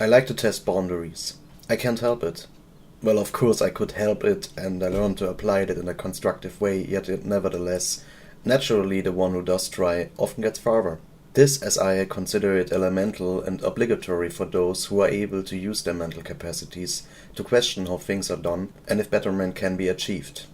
I like to test boundaries. I can't help it. Well, of course I could help it, and I learned to apply it in a constructive way, yet nevertheless, naturally the one who does try often gets farther. This as I consider it elemental and obligatory for those who are able to use their mental capacities to question how things are done and if betterment can be achieved.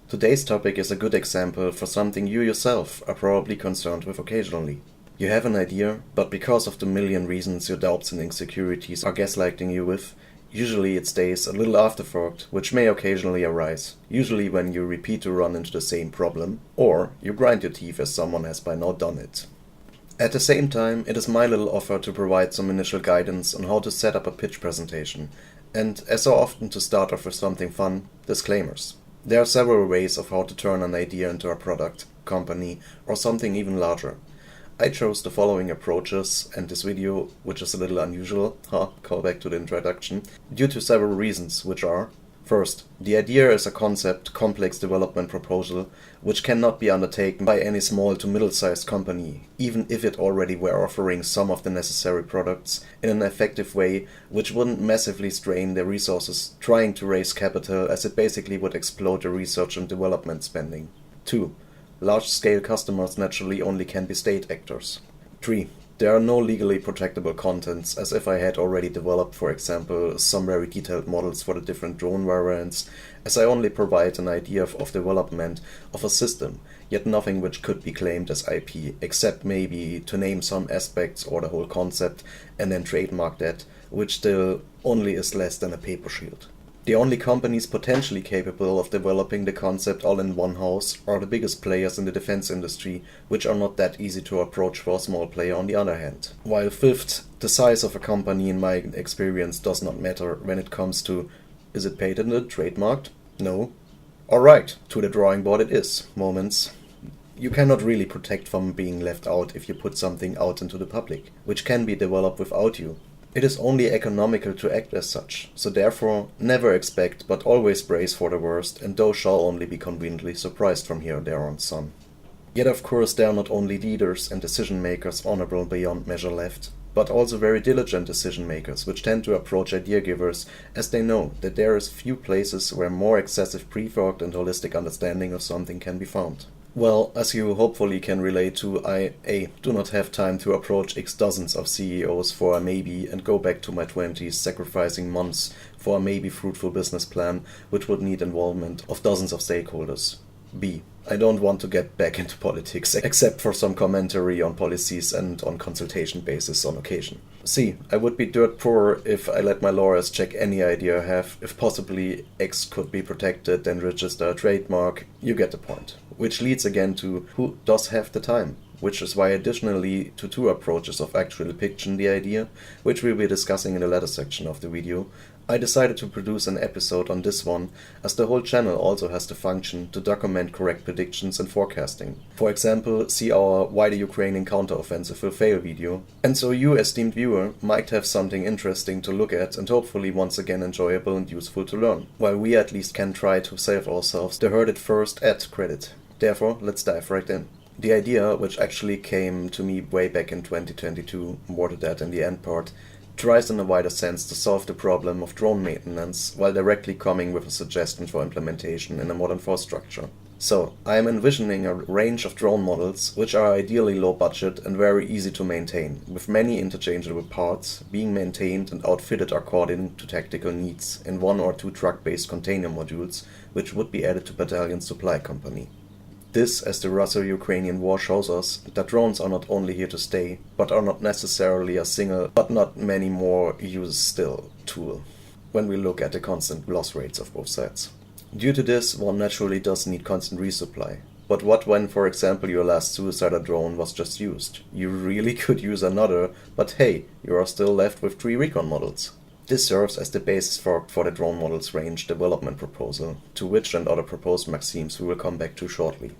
Today's topic is a good example for something you yourself are probably concerned with occasionally. You have an idea, but because of the million reasons your doubts and insecurities are gaslighting you with, usually it stays a little afterthought, which may occasionally arise, usually when you repeat to run into the same problem, or you grind your teeth as someone has by now done it. At the same time, it is my little offer to provide some initial guidance on how to set up a pitch presentation, and as so often to start off with something fun, disclaimers. There are several ways of how to turn an idea into a product, company, or something even larger. I chose the following approaches and this video, which is a little unusual, call back to the introduction, due to several reasons, which are: first, the idea is a concept, complex development proposal, which cannot be undertaken by any small to middle-sized company, even if it already were offering some of the necessary products in an effective way, which wouldn't massively strain their resources trying to raise capital, as it basically would explode the research and development spending. 2. Large-scale customers naturally only can be state actors. 3. There are no legally protectable contents, as if I had already developed, for example, some very detailed models for the different drone variants, as I only provide an idea of development of a system, yet nothing which could be claimed as IP, except maybe to name some aspects or the whole concept and then trademark that, which still only is less than a paper shield. The only companies potentially capable of developing the concept all in one house are the biggest players in the defense industry, which are not that easy to approach for a small player on the other hand. While fifth, the size of a company in my experience does not matter when it comes to: is it patented, trademarked? No. Alright, to the drawing board it is, moments. You cannot really protect from being left out if you put something out into the public, which can be developed without you. It is only economical to act as such, so therefore never expect but always brace for the worst, and thou shalt only be conveniently surprised from here thereon, son. Yet of course there are not only leaders and decision makers honorable beyond measure left, but also very diligent decision makers which tend to approach idea givers as they know that there is few places where more excessive pre-thought and holistic understanding of something can be found. Well, as you hopefully can relate to, I do not have time to approach X dozens of CEOs for a maybe and go back to my 20s sacrificing months for a maybe fruitful business plan which would need involvement of dozens of stakeholders. B. I don't want to get back into politics except for some commentary on policies and on consultation basis on occasion. C. I would be dirt poor if I let my lawyers check any idea I have if possibly X could be protected and register a trademark. You get the point. Which leads again to who does have the time, which is why additionally to two approaches of actually pitching the idea, which we'll be discussing in the latter section of the video, I decided to produce an episode on this one, as the whole channel also has the function to document correct predictions and forecasting. For example, see our Why the Ukrainian Counteroffensive Will Fail video. And so you, esteemed viewer, might have something interesting to look at and hopefully once again enjoyable and useful to learn, while we at least can try to save ourselves the heard it first at credit. Therefore, let's dive right in. The idea, which actually came to me way back in 2022, more to that in the end part, tries in a wider sense to solve the problem of drone maintenance while directly coming with a suggestion for implementation in a modern force structure. So, I am envisioning a range of drone models which are ideally low budget and very easy to maintain, with many interchangeable parts being maintained and outfitted according to tactical needs in one or two truck-based container modules which would be added to battalion supply company. This, as the Russo-Ukrainian war shows us, that drones are not only here to stay, but are not necessarily a single, but not many more used still, tool, when we look at the constant loss rates of both sides. Due to this, one naturally does need constant resupply. But what when, for example, your last suicider drone was just used? You really could use another, but hey, you are still left with 3 recon models. This serves as the basis for the drone models range development proposal, to which and other proposed maxims we will come back to shortly.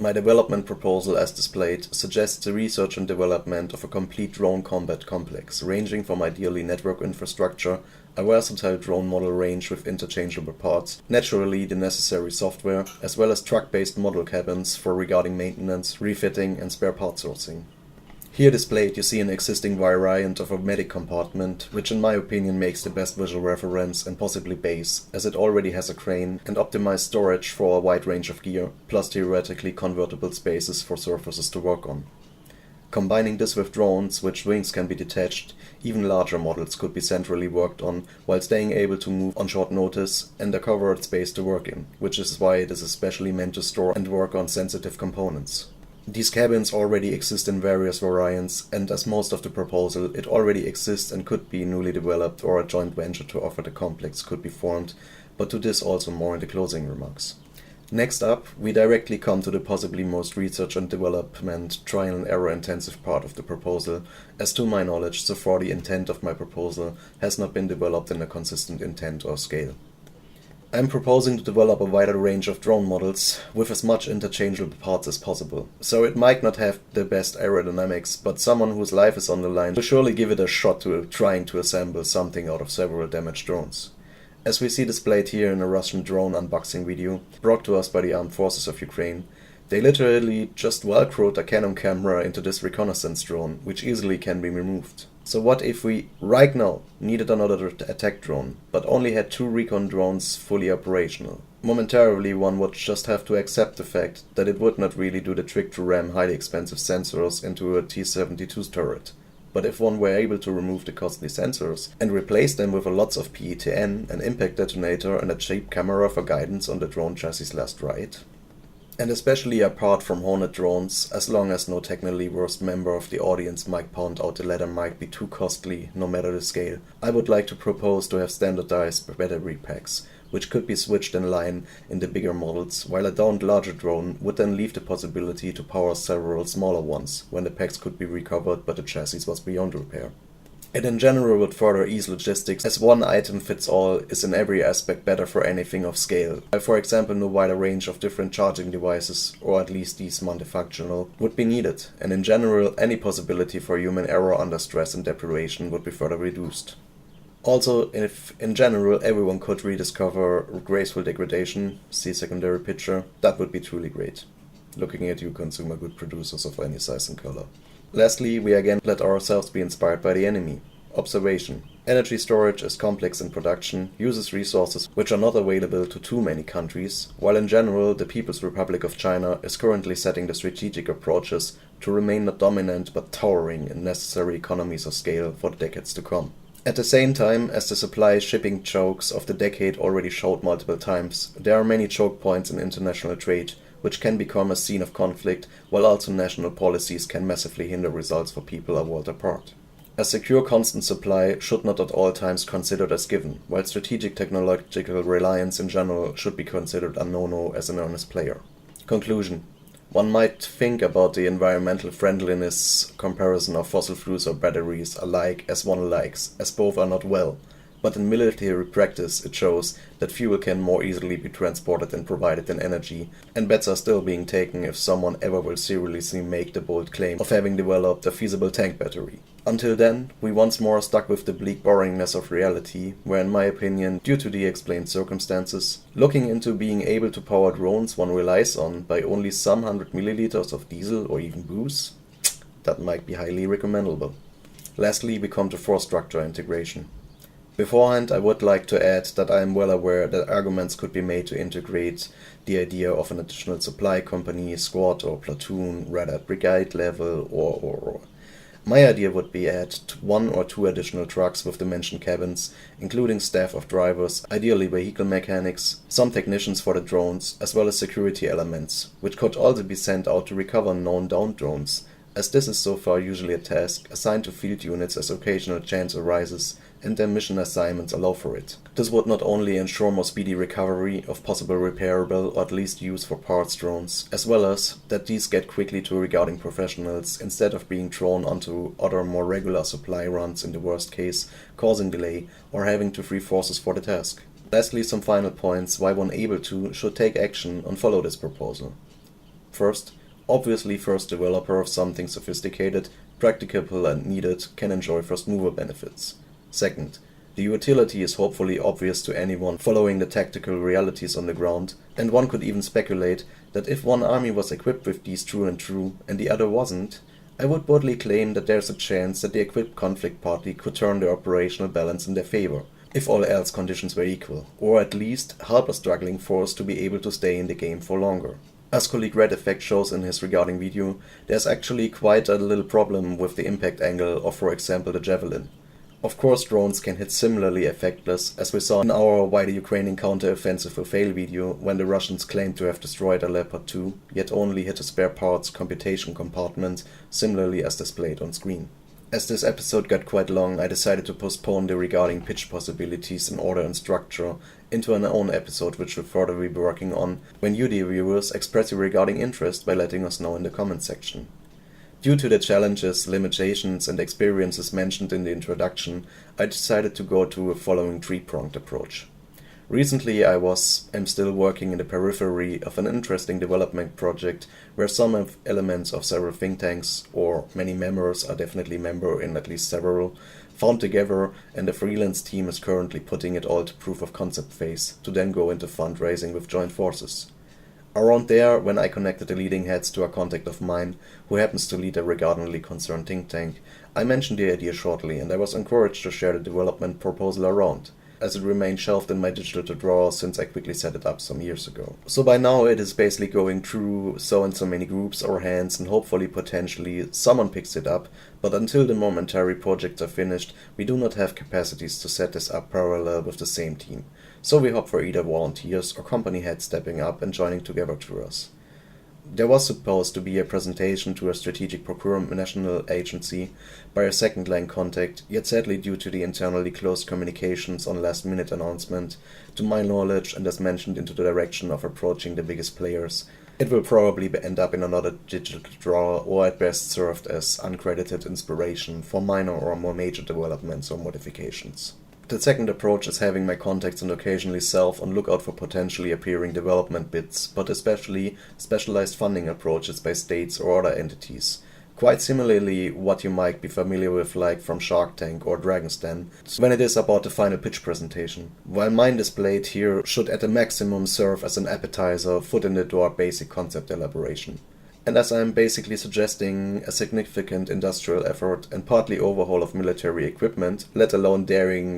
My development proposal as displayed suggests the research and development of a complete drone combat complex, ranging from ideally network infrastructure, a versatile drone model range with interchangeable parts, naturally the necessary software, as well as truck-based model cabins for regarding maintenance, refitting and spare part sourcing. Here displayed you see an existing variant of a medic compartment, which in my opinion makes the best visual reference and possibly base, as it already has a crane and optimized storage for a wide range of gear, plus theoretically convertible spaces for surfaces to work on. Combining this with drones, which wings can be detached, even larger models could be centrally worked on while staying able to move on short notice, and a covered space to work in, which is why it is especially meant to store and work on sensitive components. These cabins already exist in various variants, and as most of the proposal, it already exists and could be newly developed, or a joint venture to offer the complex could be formed, but to this also more in the closing remarks. Next up, we directly come to the possibly most research and development, trial and error intensive part of the proposal, as to my knowledge so far the intent of my proposal has not been developed in a consistent intent or scale. I am proposing to develop a wider range of drone models with as much interchangeable parts as possible, so it might not have the best aerodynamics, but someone whose life is on the line will surely give it a shot to trying to assemble something out of several damaged drones. As we see displayed here in a Russian drone unboxing video, brought to us by the armed forces of Ukraine, they literally just velcroed a Canon camera into this reconnaissance drone, which easily can be removed. So what if we, right now, needed another attack drone, but only had 2 recon drones fully operational? Momentarily one would just have to accept the fact that it would not really do the trick to ram highly expensive sensors into a T-72 turret. But if one were able to remove the costly sensors and replace them with a lots of PETN, an impact detonator and a cheap camera for guidance on the drone chassis last ride, and especially apart from Hornet drones, as long as no technically versed member of the audience might point out the latter might be too costly, no matter the scale, I would like to propose to have standardized battery packs, which could be switched in line in the bigger models, while a downed larger drone would then leave the possibility to power several smaller ones, when the packs could be recovered but the chassis was beyond repair. It in general would further ease logistics, as one item fits all is in every aspect better for anything of scale. For example, no wider range of different charging devices, or at least these multifunctional, would be needed, and in general any possibility for human error under stress and deprivation would be further reduced. Also, if in general everyone could rediscover graceful degradation, see secondary picture, that would be truly great. Looking at you consumer good producers of any size and color. Lastly, we again let ourselves be inspired by the enemy. Observation. Energy storage is complex in production, uses resources which are not available to too many countries, while in general the People's Republic of China is currently setting the strategic approaches to remain not dominant but towering in necessary economies of scale for the decades to come. At the same time, as the supply shipping chokes of the decade already showed multiple times, there are many choke points in international trade, which can become a scene of conflict, while also national policies can massively hinder results for people a world apart. A secure constant supply should not at all times considered as given, while strategic technological reliance in general should be considered a no-no as an earnest player. Conclusion. One might think about the environmental friendliness comparison of fossil fuels or batteries alike as one likes, as both are not well, but in military practice it shows that fuel can more easily be transported and provided than energy, and bets are still being taken if someone ever will seriously make the bold claim of having developed a feasible tank battery. Until then, we once more are stuck with the bleak boringness of reality, where in my opinion, due to the explained circumstances, looking into being able to power drones one relies on by only some 100 milliliters of diesel or even booze, that might be highly recommendable. Lastly, we come to force structure integration. Beforehand, I would like to add that I am well aware that arguments could be made to integrate the idea of an additional supply company, squad or platoon, rather at brigade level, or. My idea would be add 1 or 2 additional trucks with the mentioned cabins, including staff of drivers, ideally vehicle mechanics, some technicians for the drones, as well as security elements, which could also be sent out to recover known downed drones, as this is so far usually a task assigned to field units as occasional chance arises and their mission assignments allow for it. This would not only ensure more speedy recovery of possible repairable or at least use for parts drones, as well as that these get quickly to regarding professionals instead of being thrown onto other more regular supply runs in the worst case, causing delay or having to free forces for the task. Lastly, some final points why one able to should take action and follow this proposal. First, obviously first developer of something sophisticated, practicable and needed can enjoy first mover benefits. Second, the utility is hopefully obvious to anyone following the tactical realities on the ground, and one could even speculate that if one army was equipped with these true and the other wasn't, I would boldly claim that there's a chance that the equipped conflict party could turn the operational balance in their favor, if all else conditions were equal, or at least help a struggling force to be able to stay in the game for longer. As colleague Red Effect shows in his regarding video, there's actually quite a little problem with the impact angle of, for example, the Javelin. Of course, drones can hit similarly effectless, as we saw in our Why the Ukrainian Counter-Offensive Will Fail video, when the Russians claimed to have destroyed a Leopard 2, yet only hit a spare parts computation compartment, similarly as displayed on screen. As this episode got quite long, I decided to postpone the regarding pitch possibilities in order and structure into an own episode which we'll further be working on when you, dear viewers, express your regarding interest by letting us know in the comment section. Due to the challenges, limitations and experiences mentioned in the introduction, I decided to go to a following three-pronged approach. Recently am still working in the periphery of an interesting development project where some elements of several think tanks, or many members are definitely member in at least several, found together, and the freelance team is currently putting it all to proof of concept phase, to then go into fundraising with joint forces. Around there, when I connected the leading heads to a contact of mine, who happens to lead a regardingly concerned think tank, I mentioned the idea shortly, and I was encouraged to share the development proposal around, as it remained shelved in my digital drawer since I quickly set it up some years ago. So by now it is basically going through so and so many groups or hands, and hopefully potentially someone picks it up, but until the momentary projects are finished, we do not have capacities to set this up parallel with the same team. So we hope for either volunteers or company heads stepping up and joining together to us. There was supposed to be a presentation to a strategic procurement national agency by a second-line contact, yet sadly due to the internally closed communications on last-minute announcement, to my knowledge and as mentioned into the direction of approaching the biggest players, it will probably end up in another digital drawer or at best served as uncredited inspiration for minor or more major developments or modifications. The second approach is having my contacts and occasionally self on lookout for potentially appearing development bits, but especially specialized funding approaches by states or other entities. Quite similarly what you might be familiar with like from Shark Tank or Dragon's Den, when it is about the final pitch presentation. While mine displayed here should at a maximum serve as an appetizer, foot in the door basic concept elaboration. And as I am basically suggesting a significant industrial effort and partly overhaul of military equipment, let alone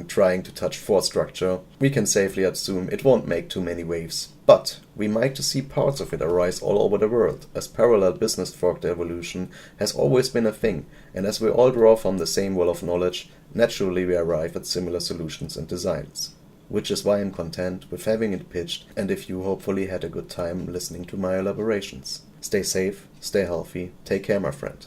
trying to touch force structure, we can safely assume it won't make too many waves. But we might see parts of it arise all over the world, as parallel business fork evolution has always been a thing, and as we all draw from the same well of knowledge, naturally we arrive at similar solutions and designs. Which is why I'm content with having it pitched, and if you hopefully had a good time listening to my elaborations. Stay safe, stay healthy, take care my friend.